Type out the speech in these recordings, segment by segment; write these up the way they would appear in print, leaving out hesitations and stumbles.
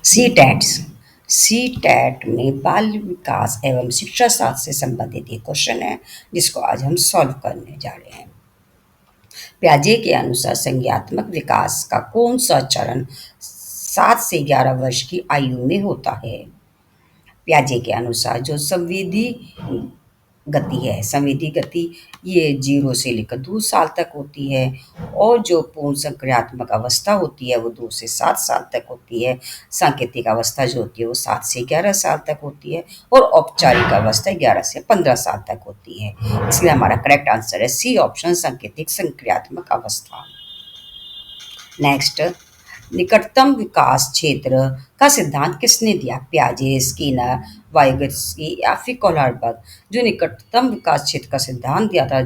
सी टैट्स सी TET में बाल विकास एवं शिक्षा शास्त्र से संबंधित एक क्वेश्चन है जिसको आज हम सॉल्व करने जा रहे हैं। प्याजे के अनुसार संज्ञात्मक विकास का कौन सा चरण 7 से 11 वर्ष की आयु में होता है? प्याजे के अनुसार जो संवेदी गति ये 0 से लेकर 2 साल तक होती है और जो पूर्ण संक्रियात्मक अवस्था होती है वो 2 से 7 साल तक होती है। सांकेतिक अवस्था जो होती है वो 7 से 11 साल तक होती है और औपचारिक अवस्था 11 से 15 साल तक होती है। इसलिए हमारा करेक्ट आंसर है सी ऑप्शन, सांकेतिक संक्रियात्मक अवस्था। नेक्स्ट, निकटतम विकास क्षेत्र का सिद्धांत किसने दिया? पियाजे, स्किनर, वाइगोत्स्की या फिर कोहलरबर्ग। जो निकटतम विकास क्षेत्र का सिद्धांत दिया था,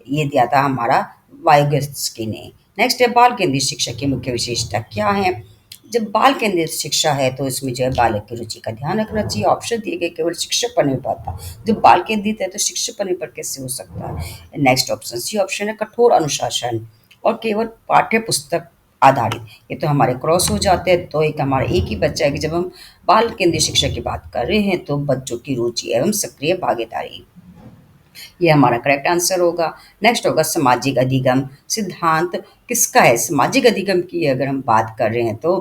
ये दिया था हमारा वाइगोत्स्की ने। नेक्स्ट है, बाल केंद्रित शिक्षा की मुख्य विशेषता क्या है? जब बाल केंद्रित शिक्षा है तो इसमें जो है बालक की रुचि का ध्यान रखना चाहिए। ऑप्शन दिए गए केवल शिक्षक पर निर्भर था। जब बाल केंद्रित है तो शिक्षक पर निर्भर कैसे हो सकता है? नेक्स्ट ऑप्शन सी ऑप्शन है, कठोर अनुशासन और केवल पाठ्य पुस्तक आधारित। ये तो हमारे क्रॉस हो जाते हैं, तो एक हमारा एक ही बच्चा है कि जब हम बाल केंद्रित शिक्षा की बात कर रहे हैं तो बच्चों की रुचि एवं सक्रिय भागीदारी, ये हमारा करेक्ट आंसर होगा। नेक्स्ट होगा, सामाजिक अधिगम सिद्धांत किसका है? सामाजिक अधिगम की अगर हम बात कर रहे हैं तो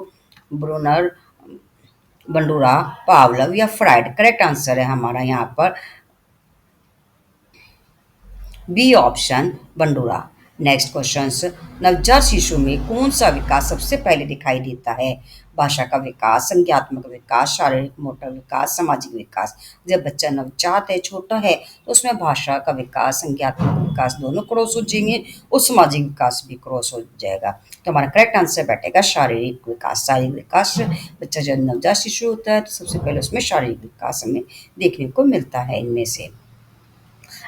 ब्रूनर, बंडूरा, पावलव या फ्राइड। करेक्ट आंसर है हमारा यहाँ पर B option, Bandura. Next question, नवजात शिशु में कौन सा विकास सबसे पहले दिखाई देता है? भाषा का विकास, संज्ञात्मक विकास, शारीरिक मोटर विकास, सामाजिक विकास। जब बच्चा नवजात है, छोटा है, तो उसमें भाषा का विकास, संज्ञात्मक विकास दोनों क्रॉस हो जाएंगे और सामाजिक विकास भी क्रॉस हो जाएगा। तो हमारा करेक्ट आंसर बैठेगा शारीरिक विकास। शारीरिक विकास, बच्चा जब नवजात शिशु होता है तो सबसे पहले उसमें शारीरिक विकास हमें देखने को मिलता है इनमें से।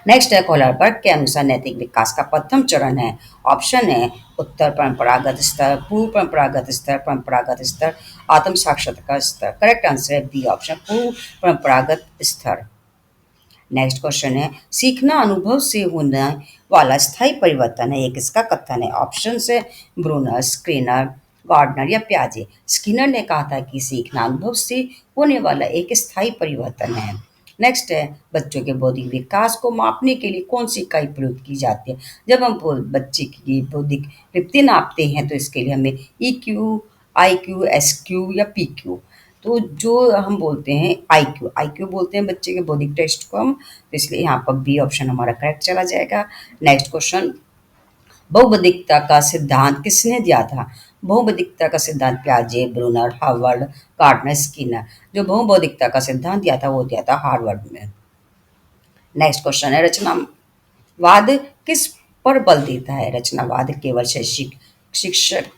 नेक्स्ट है, कोहलरबर्ग के अनुसार नैतिक विकास का प्रथम चरण है। ऑप्शन है, उत्तर परंपरागत स्तर, पूर्व परंपरागत स्तर, परंपरागत स्तर, आत्म साक्षरता स्तर। करेक्ट आंसर है बी ऑप्शन, पूर्व परंपरागत स्तर। नेक्स्ट क्वेश्चन है, सीखना अनुभव से होने वाला स्थायी परिवर्तन है, ये किसका कथन है? ऑप्शन है, ब्रूनर, स्क्रीनर, गार्डनर या प्याजे। स्किनर ने कहा था कि सीखना अनुभव से होने वाला एक स्थायी परिवर्तन है। नेक्स्ट है, बच्चों के बौद्धिक विकास को मापने के लिए कौन सी इकाई प्रयोग की जाती है? जब हम बच्चे की बौद्धिक वृद्धि नापते हैं तो इसके लिए हमें E Q, I Q, S Q या पी क्यू, तो जो हम बोलते हैं आईक्यू, आईक्यू बोलते हैं बच्चे के बौद्धिक टेस्ट को हम, तो इसलिए यहाँ पर बी ऑप्शन हमारा करेक्ट चला जाएगा। नेक्स्ट क्वेश्चन, बहुबौद्धिकता का सिद्धांत किसने दिया था? बहुबौद्धिकता का सिद्धांत पियाजे, ब्रूनर, हार्वर्ड, गार्डनर, स्किनर। जो बहुबौद्धिकता का सिद्धांत दिया था वो दिया था हार्वर्ड में। नेक्स्ट क्वेश्चन है, रचनावाद किस पर बल देता है? रचनावाद केवल शैक्षिक शिक्षक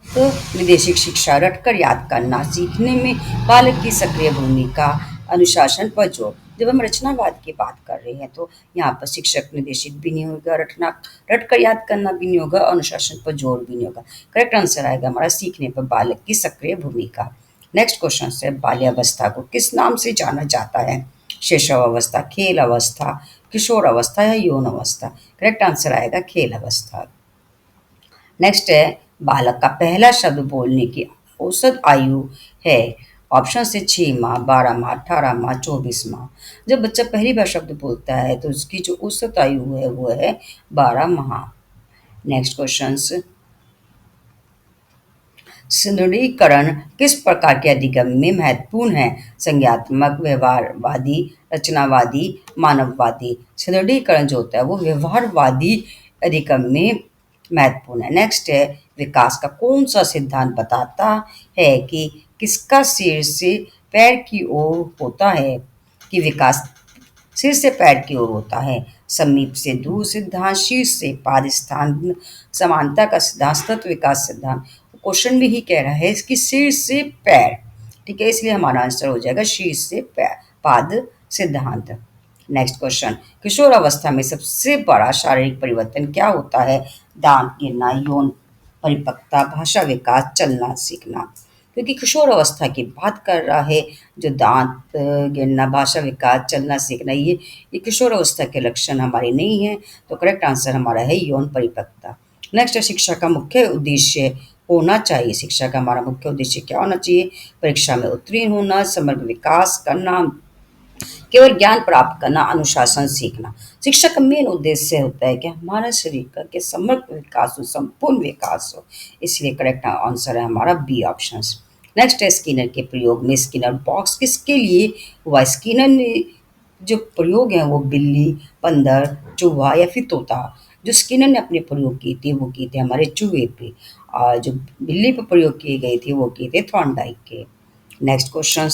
तो विदेशी शिक्षा, रटकर याद करना, सीखने में बालक की सक्रिय भूमिका, अनुशासन पर जोर। जब हम रचनावाद की बात कर रहे हैं तो यहाँ पर शिक्षक निर्देशित भी नहीं होगा, रटकर याद करना भी नहीं होगा, अनुशासन पर जोर भी नहीं होगा। करेक्ट आंसर आएगा हमारा सीखने पर बालक की सक्रिय भूमिका। नेक्स्ट क्वेश्चन है, बाल्यावस्था को किस नाम से जाना जाता है? शैशव अवस्था, खेल अवस्था, किशोर अवस्था या यौन अवस्था। करेक्ट आंसर आएगा खेल अवस्था। नेक्स्ट है, बालक का पहला शब्द बोलने की औसत आयु है। ऑप्शन से 6 माह, 12 माह, 18 माह, 24 माह। जब बच्चा पहली बार शब्द बोलता है तो उसकी जो औसत आयु है वो है 12 माह। नेक्स्ट क्वेश्चन, सुदृढ़ीकरण किस प्रकार के अधिगम में महत्वपूर्ण है? संज्ञात्मक, व्यवहारवादी, रचनावादी, मानववादी। सुदृढ़ीकरण जो होता है वो व्यवहारवादी अधिगम में महत्वपूर्ण है। नेक्स्ट है, विकास का कौन सा सिद्धांत बताता है कि किसका सिर से पैर की ओर होता है? कि विकास सिर से पैर की ओर होता है। समीप से दूर सिद्धांत, शीर्ष से पाद स्थान, समानता का सिद्धांत, तत्व विकास सिद्धांत। क्वेश्चन में ही कह रहा है कि सिर से पैर, ठीक है, इसलिए हमारा आंसर हो जाएगा शीर्ष से पैर, पाद सिद्धांत। नेक्स्ट क्वेश्चन, किशोर अवस्था में सबसे बड़ा शारीरिक परिवर्तन क्या होता है? दांत गिरना, यौन परिपक्वता, भाषा विकास, चलना सीखना। क्योंकि किशोर अवस्था की बात कर रहा है, जो दांत गिरना, भाषा विकास, चलना सीखना, ये किशोर अवस्था के लक्षण हमारे नहीं हैं, तो करेक्ट आंसर हमारा है यौन परिपक्वता। नेक्स्ट है, शिक्षा का मुख्य उद्देश्य होना चाहिए? शिक्षा का हमारा मुख्य उद्देश्य क्या होना चाहिए? परीक्षा में उत्तीर्ण होना, समग्र विकास करना, केवल ज्ञान प्राप्त करना, अनुशासन सीखना। शिक्षा का मेन उद्देश्य होता है कि हमारा शरीर का के समग्र विकास हो, संपूर्ण विकास हो। इसलिए करेक्ट आंसर है हमारा बी ऑप्शन। नेक्स्ट है स्किनर के प्रयोग में स्किनर बॉक्स किसके लिए हुआ? स्किनर ने जो प्रयोग है वो बिल्ली, बंदर, चूहा या फिर तोता। जो स्किनर ने अपने प्रयोग की थी वो की थे हमारे चूहे पे, और जो बिल्ली पे प्रयोग किए गए थे वो किए थे थॉर्नडाइक के। नेक्स्ट क्वेश्चन,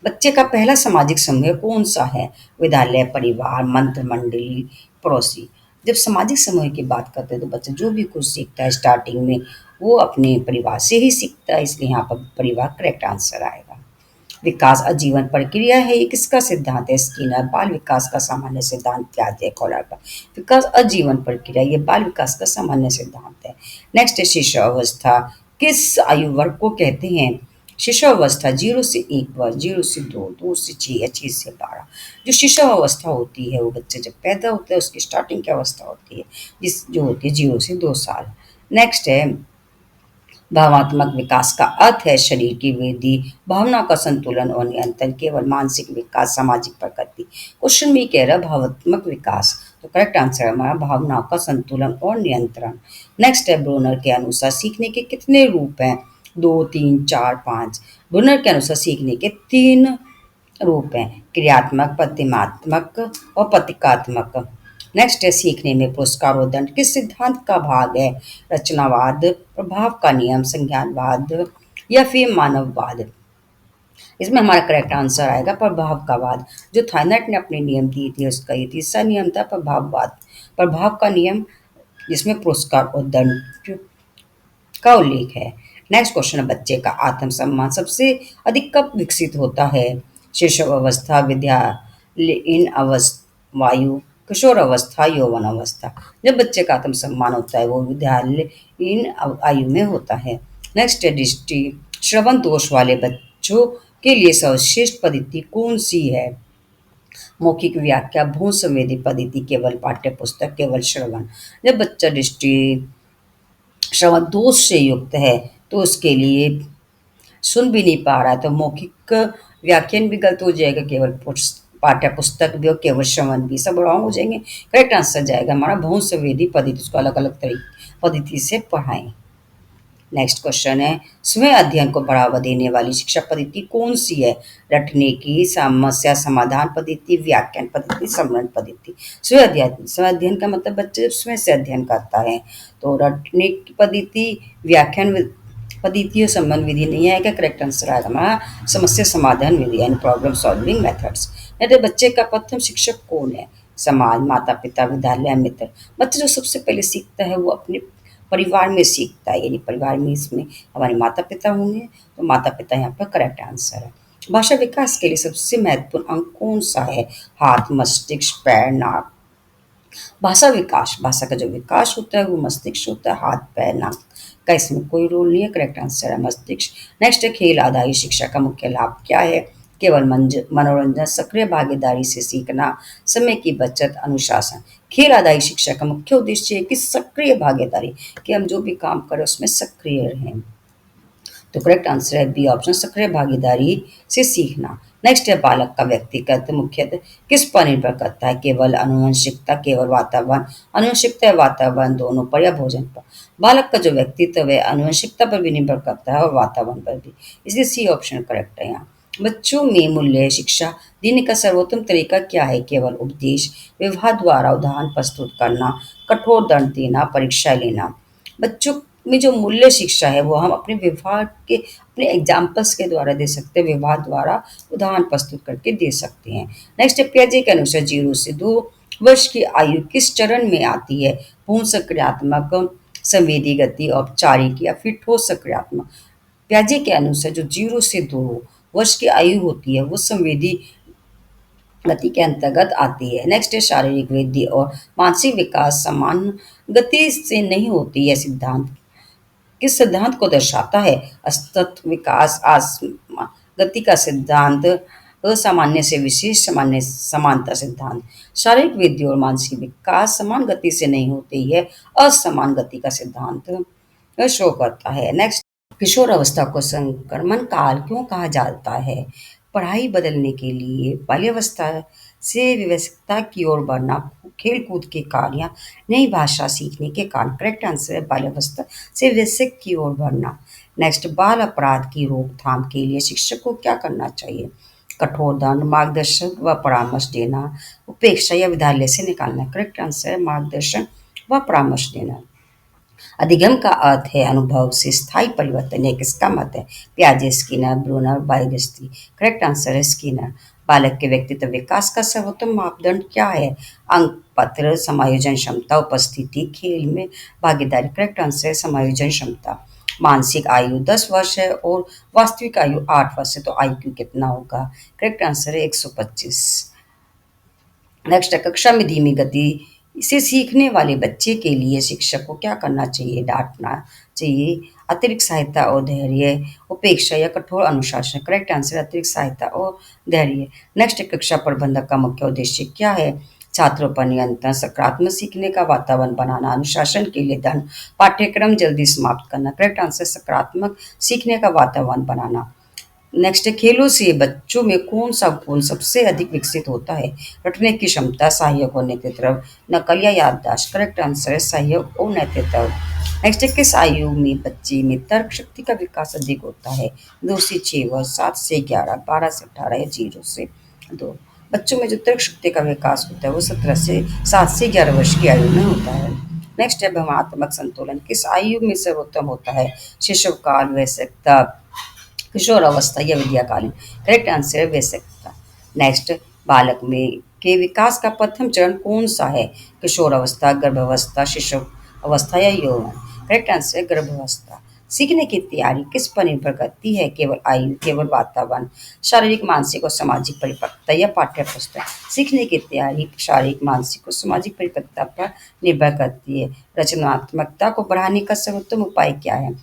बच्चे का पहला सामाजिक समूह कौन सा है? विद्यालय, परिवार, मंत्र मंडली, पड़ोसी। जब सामाजिक समूह की बात करते हैं तो बच्चा जो भी कुछ सीखता है स्टार्टिंग में वो अपने परिवार से ही सीखता है, इसलिए यहाँ पर परिवार करेक्ट आंसर आएगा। विकास आजीवन प्रक्रिया है, ये किसका सिद्धांत है? स्किनर। बाल विकास का सामान्य सिद्धांत क्या है? कॉलर पर। विकास आजीवन प्रक्रिया, ये बाल विकास का सामान्य सिद्धांत है। नेक्स्ट है शिशु अवस्था, किस आयु वर्ग को कहते हैं? शिशु अवस्था 0 से 1 वर्ष, 0 से 2, 2 से 6 या 6 से 12। जो शिशु अवस्था होती है वो बच्चे जब पैदा होते हैं उसकी स्टार्टिंग की अवस्था होती है, जिस जो होती है 0 से 2 साल। नेक्स्ट है भावात्मक विकास का अर्थ है शरीर की वृद्धि, भावना का संतुलन और नियंत्रण, केवल मानसिक विकास, सामाजिक प्रगति। क्वेश्चन में कह रहा है भावात्मक विकास, तो करेक्ट आंसर है हमारा भावनाओं का संतुलन और नियंत्रण। नेक्स्ट है ब्रूनर के अनुसार सीखने के कितने रूप हैं? 2, 3, 4, 5। ब्रूनर के अनुसार सीखने के 3 रूप हैं, क्रियात्मक, प्रतिमात्मक और प्रतीकात्मक। नेक्स्ट है सीखने में पुरस्कार और दंड किस सिद्धांत का भाग है? रचनावाद, प्रभाव का नियम, संज्ञानवाद या फिर मानववाद। इसमें हमारा करेक्ट आंसर आएगा प्रभाव का वाद। जो थाइनट ने अपने नियम दिए थे उसका ये तीसरा नियम था प्रभाववाद, प्रभाव का नियम, जिसमें पुरस्कार और दंड का उल्लेख है। नेक्स्ट क्वेश्चन है बच्चे का आत्मसम्मान सबसे अधिक कब विकसित होता है? शिशु अवस्था, विद्यालयीन अवस्था, वायु, किशोर अवस्था, यौवन अवस्था। जब बच्चे का आत्मसम्मान होता है वो विद्यालयीन आयु में होता है। नेक्स्ट है दृष्टि श्रवण दोष वाले बच्चों के लिए सर्वश्रेष्ठ पद्धति कौन सी है? मौखिक व्याख्या, भू संवेदी पद्धति, केवल पाठ्य पुस्तक, केवल श्रवण। जब बच्चा दृष्टि श्रवण दोष से युक्त है तो उसके लिए सुन भी नहीं पा रहा है तो मौखिक व्याख्यान भी गलत हो जाएगा, केवल पाठ्य पुस्तक भी और केवल श्रवण भी सब रॉन्ग हो जाएंगे। करेक्ट आंसर जाएगा हमारा भू संवेदी पद्धति, उसको अलग अलग तरीके पद्धति से पढ़ाएं। नेक्स्ट क्वेश्चन है स्वयं अध्ययन को बढ़ावा देने वाली शिक्षा पद्धति कौन सी है? रटने की, समस्या समाधान पद्धति, व्याख्यान पद्धति, समरण पद्धति। स्वयं अध्ययन का मतलब बच्चे जब स्वयं से अध्ययन करता है, तो रटने की पद्धति, व्याख्यान पद्धति और समरण विधि नहीं आएगा। करेक्ट आंसर आएगा हमारा समस्या समाधान विधि यानी प्रॉब्लम सॉल्विंग मेथड्स। नहीं बच्चे का प्रथम शिक्षक कौन है? समाज, माता पिता, विद्यालय, मित्र। बच्चा जो सबसे पहले सीखता है वो अपने परिवार में सीखता है, यानी परिवार में इसमें हमारे माता पिता होंगे, तो माता पिता यहाँ पर करेक्ट आंसर है। भाषा विकास के लिए सबसे महत्वपूर्ण अंग कौन सा है? हाथ, मस्तिष्क, पैर, नाक। भाषा विकास, भाषा का जो विकास होता है वो मस्तिष्क होता है, हाथ पैर नाक का इसमें कोई रोल नहीं है। करेक्ट आंसर है मस्तिष्क। नेक्स्ट है खेल आधारित शिक्षा का मुख्य लाभ क्या है? केवल मनोरंजन, सक्रिय भागीदारी से सीखना, समय की बचत, अनुशासन। खेल आधारित शिक्षा का मुख्य उद्देश्य है कि सक्रिय भागीदारी, कि हम जो भी काम करें उसमें सक्रिय रहें। तो करेक्ट आंसर है बी ऑप्शन, सक्रिय भागीदारी से सीखना। नेक्स्ट है बालक का व्यक्तिगत मुख्यतः किस पर निर्भर करता है? केवल आनुवंशिकता, केवल वातावरण, आनुवंशिकता या वातावरण दोनों पर या भोजन पर। बालक का जो व्यक्तित्व है आनुवंशिकता पर भी निर्भर करता है और वातावरण पर भी, इसलिए सी ऑप्शन करेक्ट है यहाँ। बच्चों में मूल्य शिक्षा देने का सर्वोत्तम तरीका क्या है? केवल उपदेश, व्यवहार द्वारा उदाहरण प्रस्तुत करना, कठोर दंड देना, परीक्षा लेना। बच्चों में जो मूल्य शिक्षा है वो हम अपने व्यवहार के, अपने एग्जाम्पल्स के द्वारा दे सकते हैं, व्यवहार द्वारा उदाहरण प्रस्तुत करके दे सकते हैं। नेक्स्ट है पियाजे के अनुसार 0 से 2 वर्ष की आयु किस चरण में आती है? पूर्ण सक्रियात्मक, संवेदी गति, औपचारिक या फिर ठोस सक्रियात्मक। पियाजे के अनुसार जो 0 से 2 वर्ष की आयु होती है वो संवेदी गति के अंतर्गत आती है। नेक्स्ट है शारीरिक वृद्धि और मानसिक विकास समान गति से नहीं होती है सिद्धांत किस सिद्धांत को दर्शाता है? असतत विकास, गति का सिद्धांत, असामान्य से विशेष सामान्य समानता सिद्धांत। शारीरिक वृद्धि और मानसिक विकास समान गति से नहीं होती है, असमान गति का सिद्धांत शो करता है। नेक्स्ट, किशोर अवस्था को संक्रमण काल क्यों कहा जाता है? पढ़ाई बदलने के लिए, बाल्यावस्था से विवशता की ओर बढ़ना, खेल कूद के कारण या नई भाषा सीखने के कारण। करेक्ट आंसर है बाल्यावस्था से विवश की ओर बढ़ना। नेक्स्ट, बाल अपराध की रोकथाम के लिए शिक्षक को क्या करना चाहिए? कठोर दंड, मार्गदर्शन व परामर्श देना, उपेक्षा या विद्यालय से निकालना। करेक्ट आंसर है मार्गदर्शन व परामर्श देना। अधिगम का अर्थ है अनुभव से स्थायी परिवर्तन। यह किसका मत है? पियाजे, स्किनर, ब्रूनर, बायोगस्ती। करेक्ट आंसर है स्किनर। बालक के व्यक्तित्व विकास का सर्वोत्तम मापदंड क्या है? अंक पत्र, समायोजन क्षमता, उपस्थिति, खेल में भागीदारी। करेक्ट आंसर है समायोजन क्षमता। मानसिक आयु 10 वर्ष है और वास्तविक आयु 8 वर्ष है, तो आईक्यू कितना होगा? करेक्ट आंसर है 125। नेक्स्ट है कक्षा में धीमी गति से सीखने वाले बच्चे के लिए शिक्षक को क्या करना चाहिए? डांटना चाहिए, अतिरिक्त सहायता और धैर्य, उपेक्षा या कठोर अनुशासन। करेक्ट आंसर अतिरिक्त सहायता और धैर्य। नेक्स्ट, कक्षा प्रबंधक का मुख्य उद्देश्य क्या है? छात्रों पर नियंत्रण, सकारात्मक सीखने का वातावरण बनाना, अनुशासन के लिए दंड, पाठ्यक्रम जल्दी समाप्त करना। करेक्ट आंसर सकारात्मक सीखने का वातावरण बनाना। नेक्स्ट है खेलों से बच्चों में कौन सा गुण सबसे अधिक विकसित होता है? रटने की क्षमता, सहयोग और नेतृत्व, नकल या याददाश्त। करेक्ट आंसर है सहयोग और नेतृत्व। नेक्स्ट है किस आयु में बच्चे में तर्क शक्ति का विकास अधिक होता है? 2 से 6 वर्ष, 7 से 11, 12 से 18 या 0 से 2। बच्चों में जो तर्क शक्ति का विकास होता है वो 7 से 11 वर्ष की आयु में होता है। नेक्स्ट है भावनात्मक संतुलन किस आयु में सर्वोत्तम होता है? शिशु काल, वयस्कता, किशोर अवस्था या विद्याकालीन। करेक्ट आंसर है वयस्कता। नेक्स्ट, बालक में के विकास का प्रथम चरण कौन सा है? किशोर अवस्था, गर्भावस्था, शिशु अवस्था या यौवन। करेक्ट आंसर है गर्भावस्था। सीखने की तैयारी किस पर निर्भर करती है? केवल आयु, केवल वातावरण, शारीरिक, मानसिक और सामाजिक परिपक्वता या पाठ्य पुस्तक। सीखने की तैयारी शारीरिक, मानसिक और सामाजिक परिपक्वता पर निर्भर करती है। रचनात्मकता को बढ़ाने का सर्वोत्तम उपाय क्या है?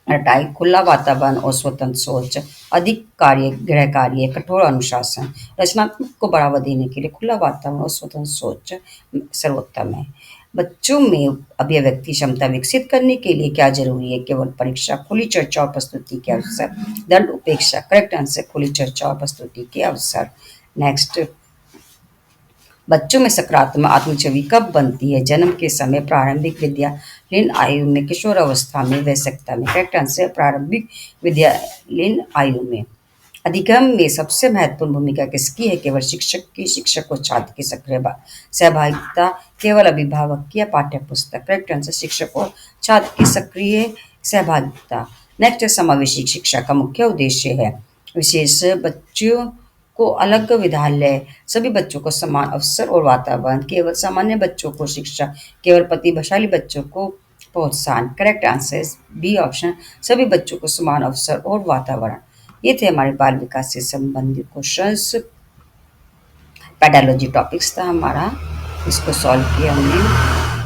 हटाई, खुला वातावरण और स्वतंत्र सोच, अधिक कार्य, गृह कार्य, कठोर अनुशासन। रचनात्मक को बढ़ावा देने के लिए खुला वातावरण और स्वतंत्र सोच सर्वोत्तम है। बच्चों में अभिव्यक्ति क्षमता विकसित करने के लिए क्या जरूरी है? केवल परीक्षा, खुली चर्चा और प्रस्तुति के अवसर, दंड, उपेक्षा। करेक्ट आंसर खुली चर्चा और प्रस्तुति के अवसर। नेक्स्ट, बच्चों में सकारात्मक आत्मछवि कब बनती है? जन्म के समय, प्रारंभिक विद्यालयीन आयु में, किशोर अवस्था में, वयस्कता में। करेक्ट आंसर प्रारंभिक विद्यालयीन आयु में। अधिगम में सबसे महत्वपूर्ण भूमिका किसकी है? केवल शिक्षक की, शिक्षक और छात्र की सक्रिय सहभागिता, केवल अभिभावक की या पाठ्य पुस्तक। करेक्ट आंसर शिक्षक और छात्र की सक्रिय सहभागिता। नेक्स्ट, समावेशी शिक्षा का मुख्य उद्देश्य है विशेष बच्चों को अलग विद्यालय, सभी बच्चों को समान अवसर और वातावरण, केवल सामान्य बच्चों को शिक्षा, केवल प्रतिभाशाली बच्चों को प्रोत्साहन। करेक्ट आंसर बी ऑप्शन, सभी बच्चों को समान अवसर और वातावरण। ये थे हमारे बाल विकास से संबंधित क्वेश्चंस। पेडालॉजी टॉपिक्स था हमारा, इसको सॉल्व किया हमने।